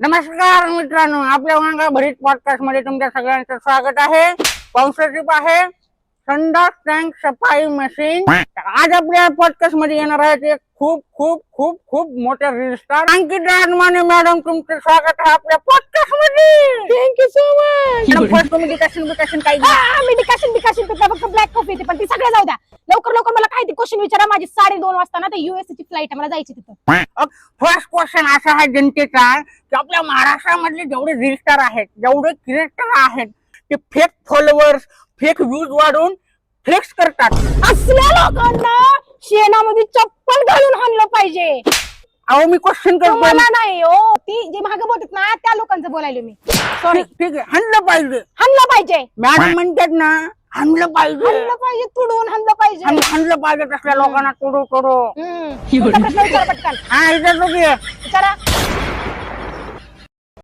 नमस्कार मित्रांनो, आपल्या वांगा भरीत पॉडकास्ट मध्ये तुमच्या सगळ्यांचं स्वागत आहे. स्पॉन्सरशिप आहे संडास टँक सफाई मशीन. आज आपल्या पॉडकास्ट मध्ये येणार आहेत एक खूप खूप खूप खूप मोठे रील स्टार अंकिता अडमाने मॅडम. तुमचं स्वागत आहे आपल्या पॉडकास्ट मध्ये. Thank you so much. First meditation काही मेडिकेशन फक्त ब्लॅक कॉफी येते, पण ती सगळ्या जाऊ द्या. लवकर मला काय ते क्वेश्चन विचारा. माझी 2:30 वाजता ना ते युएसए ची फ्लाईट आहे, मला जायची तिथं. फर्स्ट क्वेश्चन असा आहे जनतेचा की आपल्या महाराष्ट्रामधले जेवढे रील स्टार आहेत, जेवढे क्रिएटर आहेत, ते फेक फॉलोअर्स फेक व्ह्यूज वाढून फ्लेक्स करतात. असल्या लोकांना शेणामध्ये चप्पल घालून हाणलं पाहिजे. अहो मी क्वेश्चन करतो. मला नाही हो, ती जे मागे बोलतात ना त्या लोकांचं बोलायलो मी. सॉरी. ठीक आहे, हाणलं पाहिजे. हाणलं पाहिजे. मॅडम म्हणतात ना हाणलं पाहिजे, हाणलं पाहिजे, तुडून हाणलं पाहिजे. हाणलं पाहिजे तसल्या लोकांना तोडू. तुमचा प्रश्न विचारा पटकन. हा इथं विचारा.